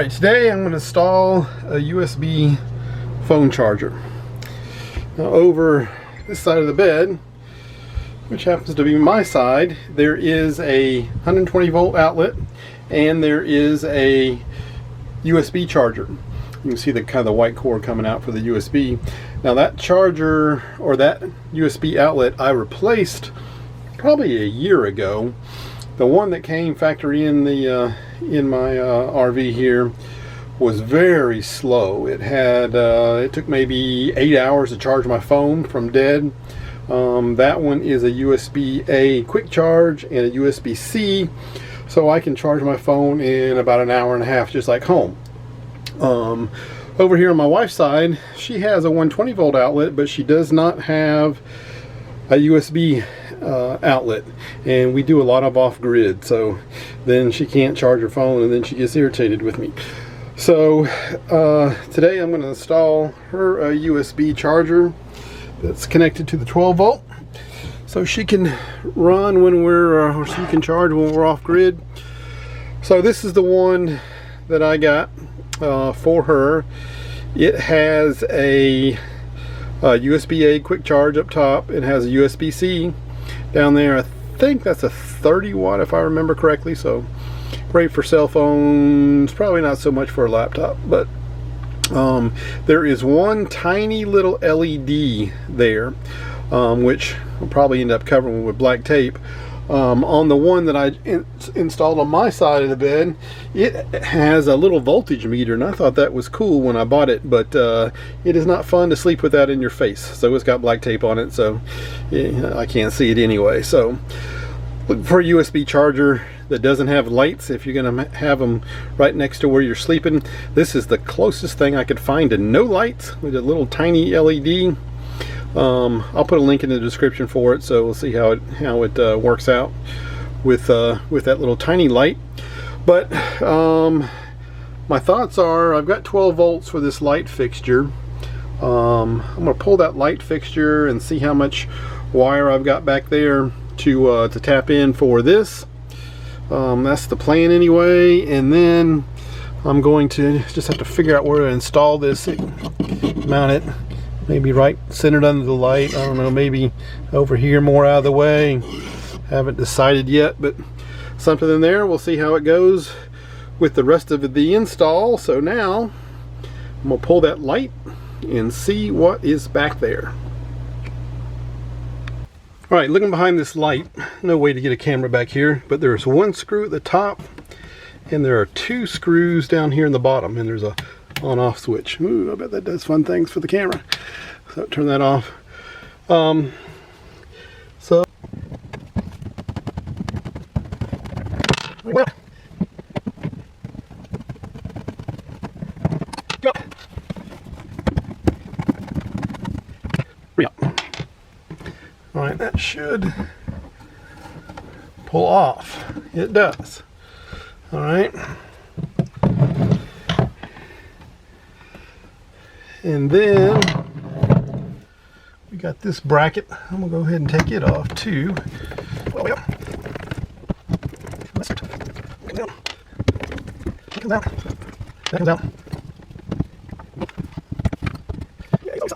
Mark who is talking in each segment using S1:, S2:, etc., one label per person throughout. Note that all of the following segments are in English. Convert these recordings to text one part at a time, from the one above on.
S1: Alright, today I'm going to install a USB phone charger. Now, over this side of the bed, which happens to be my side, there is a 120 volt outlet and there is a USB charger. You can see the kind of the white cord coming out for the USB. Now that charger, or that USB outlet, I replaced probably a year ago. The one that came factory in the in my RV here was very slow. It had it took maybe 8 hours to charge my phone from dead. That one is a USB-A quick charge and a USB-C, so I can charge my phone in about an hour and a half, just like home. Over here on my wife's side, she has a 120 volt outlet, but she does not have a USB outlet, and we do a lot of off-grid, so then she can't charge her phone and then she gets irritated with me. So today I'm going to install her a USB charger that's connected to the 12 volt, so she can run when we're or she can charge when we're off-grid. So this is the one that I got for her. It has a USB-A quick charge up top. It has a USB-C down there. I think that's a 30 watt if I remember correctly, so great for cell phones, probably not so much for a laptop. But there is one tiny little LED there, which I'll probably end up covering with black tape. On the one that I installed on my side of the bed, it has a little voltage meter, and I thought that was cool when I bought it, but it is not fun to sleep with that in your face. So it's got black tape on it, so yeah, I can't see it anyway. So look for a USB charger that doesn't have lights if you're going to have them right next to where you're sleeping. This is the closest thing I could find to no lights, with a little tiny LED. I'll put a link in the description for it, so we'll see how it works out with that little tiny light. But my thoughts are, I've got 12 volts for this light fixture. I'm going to pull that light fixture and see how much wire I've got back there to tap in for this. That's the plan anyway, and then I'm going to just have to figure out where to install this, mount it. Maybe right centered under the light. I don't know, maybe over here more out of the way. Haven't decided yet, but something in there. We'll see how it goes with the rest of the install. So now I'm gonna pull that light and see what is back there. All right, looking behind this light, no way to get a camera back here, but there's one screw at the top and there are two screws down here in the bottom, and there's a on-off switch. Ooh, I bet that does fun things for the camera. So turn that off. So all right, that should pull off. It does. All right. And then we got this bracket. I'm gonna go ahead and take it off too. Oh, yeah. That comes out. That comes out. Yeah, just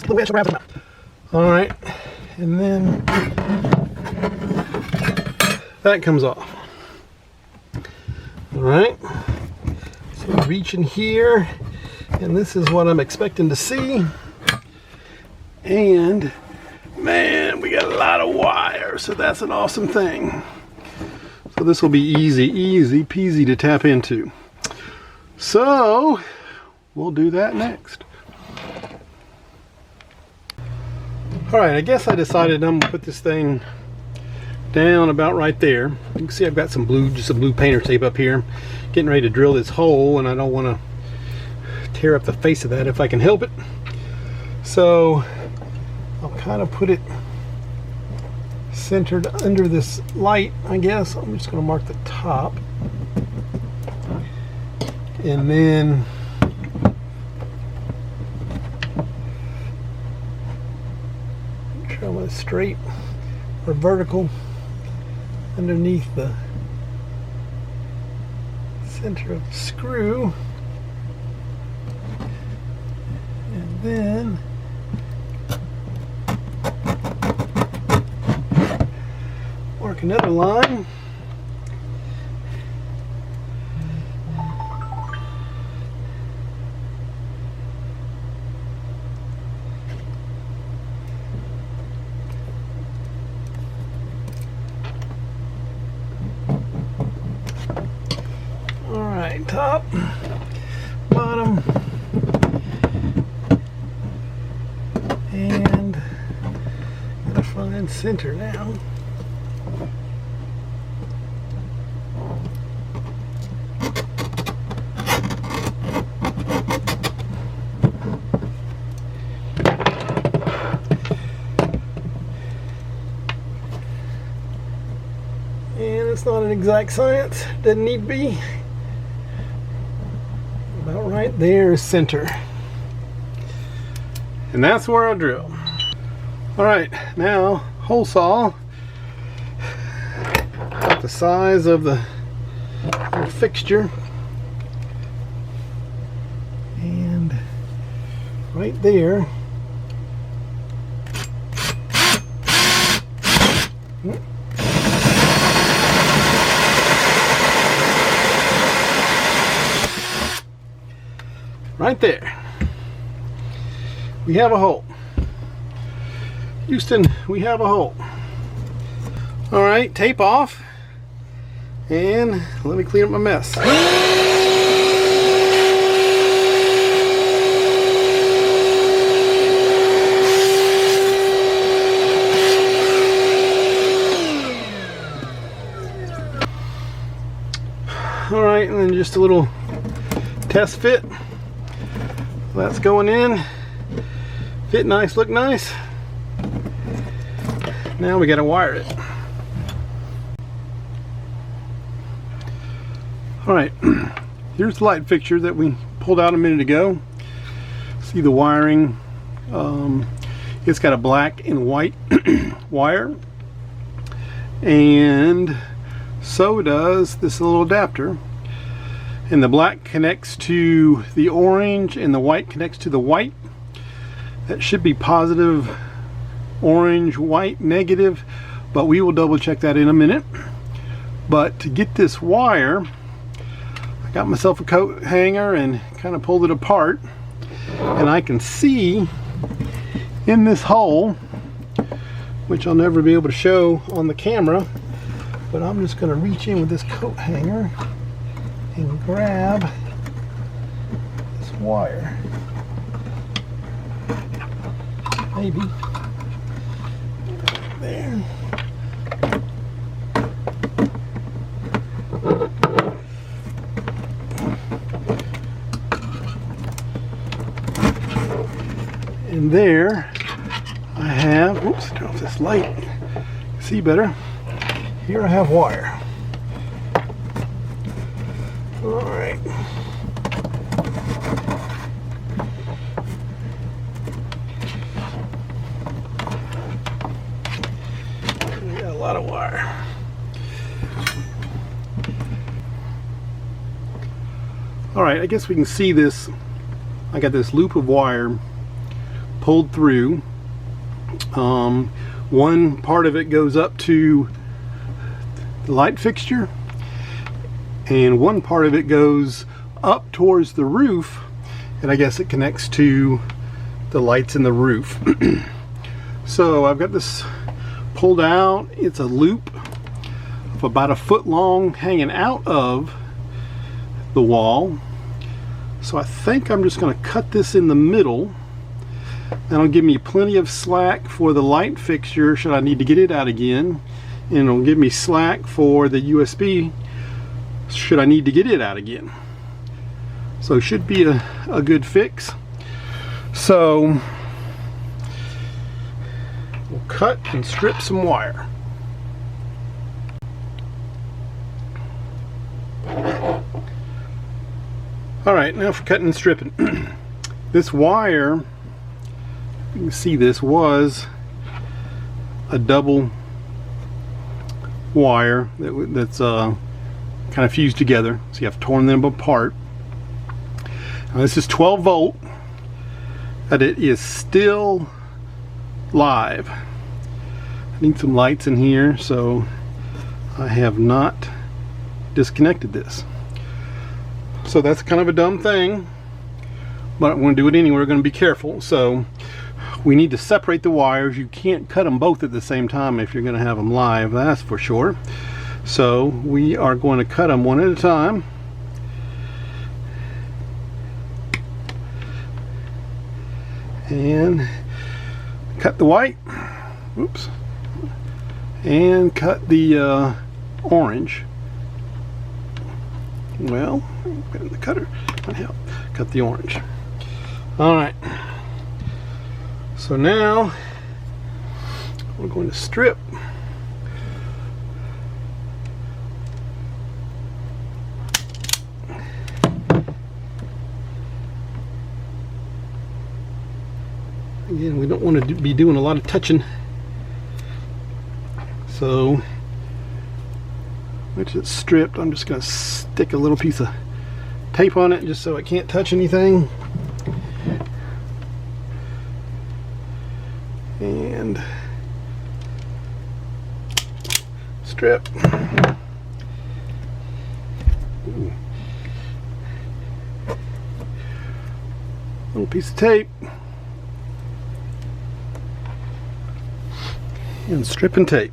S1: a little bit of out. All right, and then that comes off. All right. So reach in here. And this is what I'm expecting to see. And man, we got a lot of wire, so that's an awesome thing. So this will be easy peasy to tap into. So we'll do that next. All right, I guess I decided I'm gonna put this thing down about right there. You can see I've got some blue painter tape up here, getting ready to drill this hole, and I don't want to tear up the face of that if I can help it. So I'll kind of put it centered under this light, I guess. I'm just going to mark the top, and then try with straight or vertical underneath the center of the screw, and then mark another line. Alright, top, bottom, and gotta find center now. And it's not an exact science, doesn't need to be. About right there is center. And that's where I drill. Alright, now hole saw about the size of the little fixture. And right there. Right there, we have a hole. Houston, we have a hole. All right, tape off, and let me clean up my mess. All right, and then just a little test fit. That's going in. Fit nice, look nice. Now we got to wire it. All right, here's the light fixture that we pulled out a minute ago. See the wiring. It's got a black and white wire, and so does this little adapter. And the black connects to the orange and the white connects to the white. That should be positive orange, white, negative, but we will double check that in a minute. But to get this wire, I got myself a coat hanger and kind of pulled it apart, and I can see in this hole, which I'll never be able to show on the camera, but I'm just going to reach in with this coat hanger and grab this wire. Maybe. There. And there I have, whoops, turn off this light, see better. Here I have wire. All right. We got a lot of wire. All right, I guess we can see this. I got this loop of wire pulled through. One part of it goes up to the light fixture, and one part of it goes up towards the roof, and I guess it connects to the lights in the roof. So I've got this pulled out. It's a loop of about a foot long hanging out of the wall. So I think I'm just going to cut this in the middle. That'll give me plenty of slack for the light fixture should I need to get it out again, and it'll give me slack for the USB should I need to get it out again. So it should be a good fix. So we'll cut and strip some wire. Alright, now for cutting and stripping. This wire, you can see this was a double wire that's kind of fused together, so you have torn them apart. Now this is 12 volt, but it is still live. I need some lights in here, so I have not disconnected this. So that's kind of a dumb thing, but I'm going to do it anyway. We're going to be careful. So we need to separate the wires. You can't cut them both at the same time if you're going to have them live, that's for sure. So we are going to cut them one at a time. And cut the white. Oops. And cut the orange. Well, put it in the cutter. Might help. Cut the orange. Alright. So now we're going to strip. Again, we don't want to be doing a lot of touching. So once it's stripped, I'm just going to stick a little piece of tape on it just so it can't touch anything. And strip. Ooh. Little piece of tape. And strip and tape.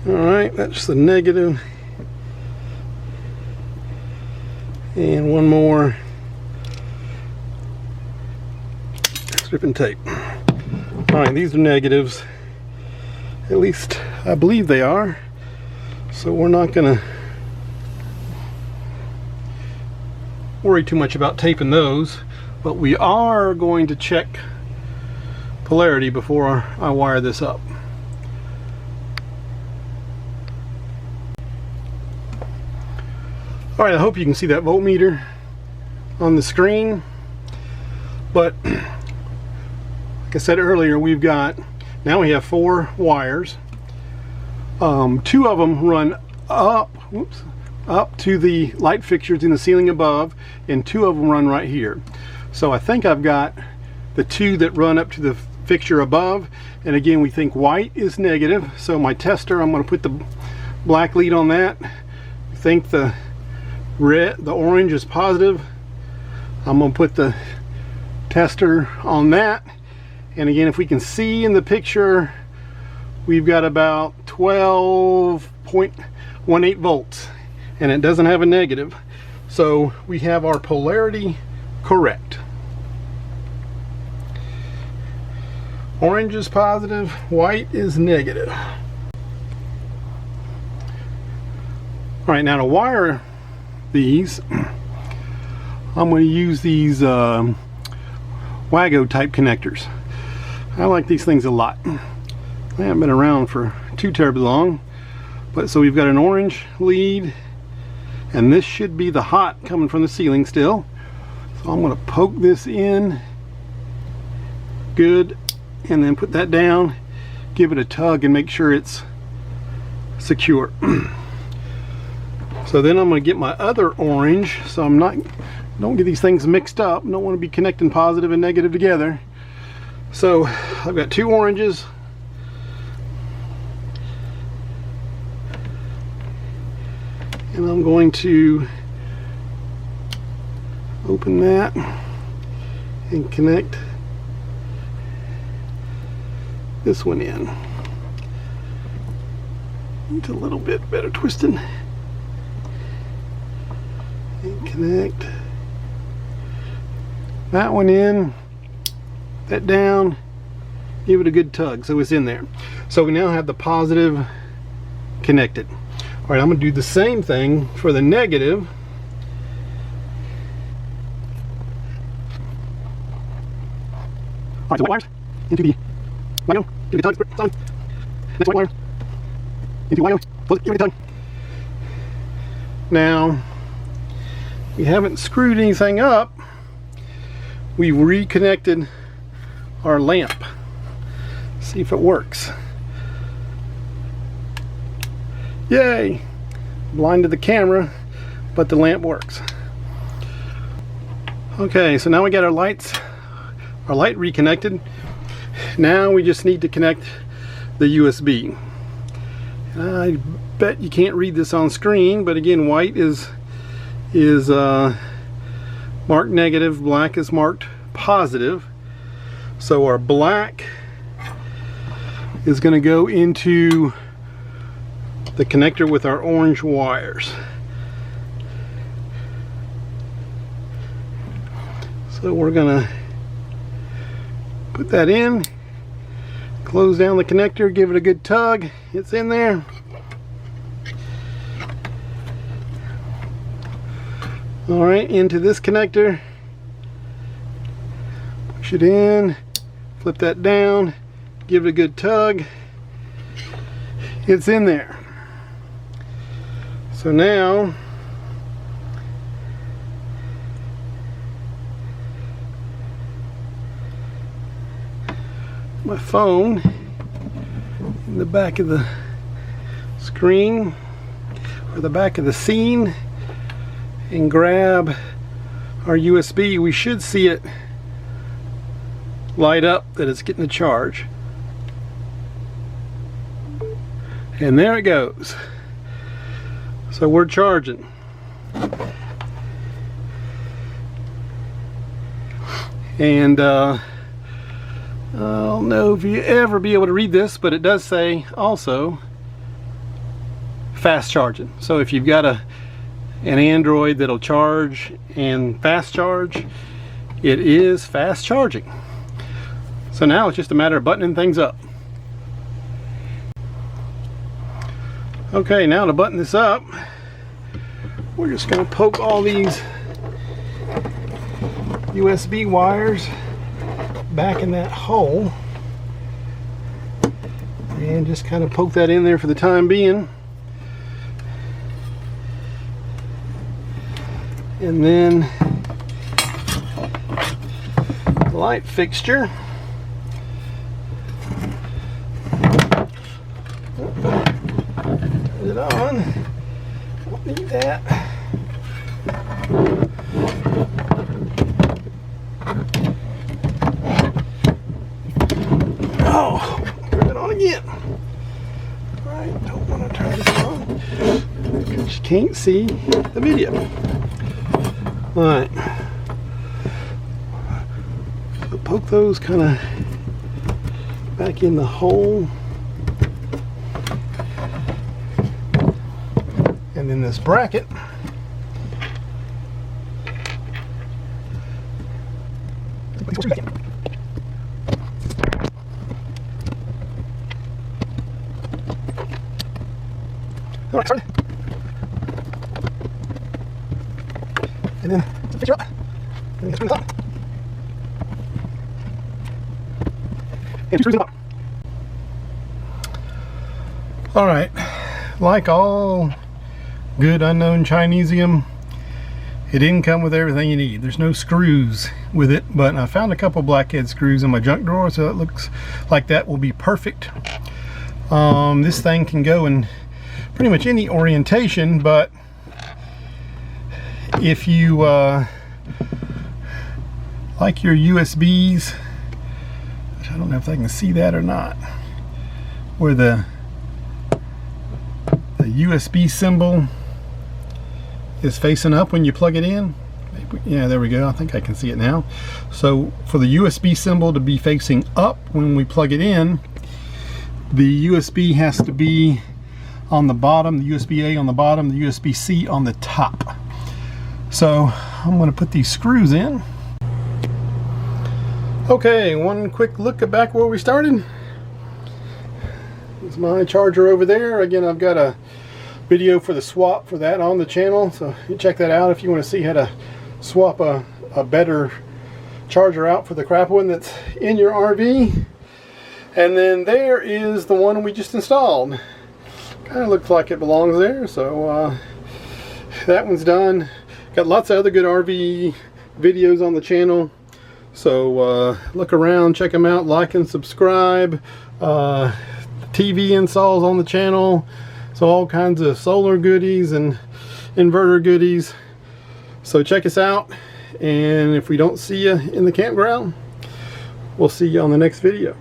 S1: Alright, that's the negative. And one more. Strip and tape. Alright, these are negatives. At least I believe they are. So we're not going to worry too much about taping those. But we are going to check polarity before I wire this up. Alright, I hope you can see that voltmeter on the screen. But like I said earlier, now we have 4 wires. 2 of them run up to the light fixtures in the ceiling above, and 2 of them run right here. So I think I've got the 2 that run up to the fixture above, and again, we think white is negative. So my tester, I'm going to put the black lead on that. I think the orange is positive. I'm going to put the tester on that. And again, if we can see in the picture, we've got about 12.18 volts, and it doesn't have a negative. So we have our polarity correct. Orange is positive, white is negative. All right, now to wire these, I'm going to use these Wago type connectors. I like these things a lot. They haven't been around for too terribly long, but so we've got an orange lead, and this should be the hot coming from the ceiling still. So I'm going to poke this in good, and then put that down, give it a tug, and make sure it's secure. So then I'm going to get my other orange, so don't get these things mixed up. Don't want to be connecting positive and negative together. So I've got 2 oranges. And I'm going to open that and connect this one in. It's a little bit better twisting. And connect that one in, that down, give it a good tug so it's in there. So we now have the positive connected. All right, I'm going to do the same thing for the negative. All right, so white wires into the Wago, give it a tug, it's on. Next white wire into wire. Close it, give it a tug. Now, we haven't screwed anything up. We've reconnected our lamp. See if it works. Yay! Blinded the camera, but the lamp works. Okay, so now we got our light reconnected. Now we just need to connect the USB. I bet you can't read this on screen, but again, white is marked negative, black is marked positive. So our black is going to go into the connector with our orange wires. So we're going to put that in, close down the connector, give it a good tug. It's in there. All right, into this connector, push it in, flip that down, give it a good tug. It's in there. So now my phone in the back of the screen or the back of the scene and grab our USB. We should see it light up that it's getting a charge. And there it goes. So we're charging. And I don't know if you ever be able to read this, but it does say also fast charging. So if you've got an Android that'll charge and fast charge, it is fast charging. So now it's just a matter of buttoning things up. Okay, now to button this up, we're just going to poke all these USB wires back in that hole and just kind of poke that in there for the time being. And then the light fixture. Turn it on. Don't need that. Oh, turn it on again. All right, don't want to turn this on because you can't see the video. All right, so poke those kind of back in the hole, and then this bracket. All right, sorry. And then fix it up. And then screw it up. And screws it up. All right, like all good unknown Chinesium, it didn't come with everything you need. There's no screws with it, but I found a couple blackhead screws in my junk drawer, so it looks like that will be perfect. This thing can go in pretty much any orientation, but if you like your USBs, which I don't know if I can see that or not, where the USB symbol is facing up when you plug it in. Yeah, there we go. I think I can see it now. So for the USB symbol to be facing up when we plug it in, the USB has to be on the bottom, the USB-A on the bottom, the USB-C on the top. So I'm going to put these screws in. Okay, one quick look at back where we started. There's my charger over there. Again, I've got a video for the swap for that on the channel, so you check that out if you want to see how to swap a better charger out for the crap one that's in your RV. And then there is the one we just installed. kind of looks like it belongs there. So that one's done. Got lots of other good RV videos on the channel. So look around, check them out, like and subscribe. TV installs on the channel. So all kinds of solar goodies and inverter goodies. So check us out. And if we don't see you in the campground, we'll see you on the next video.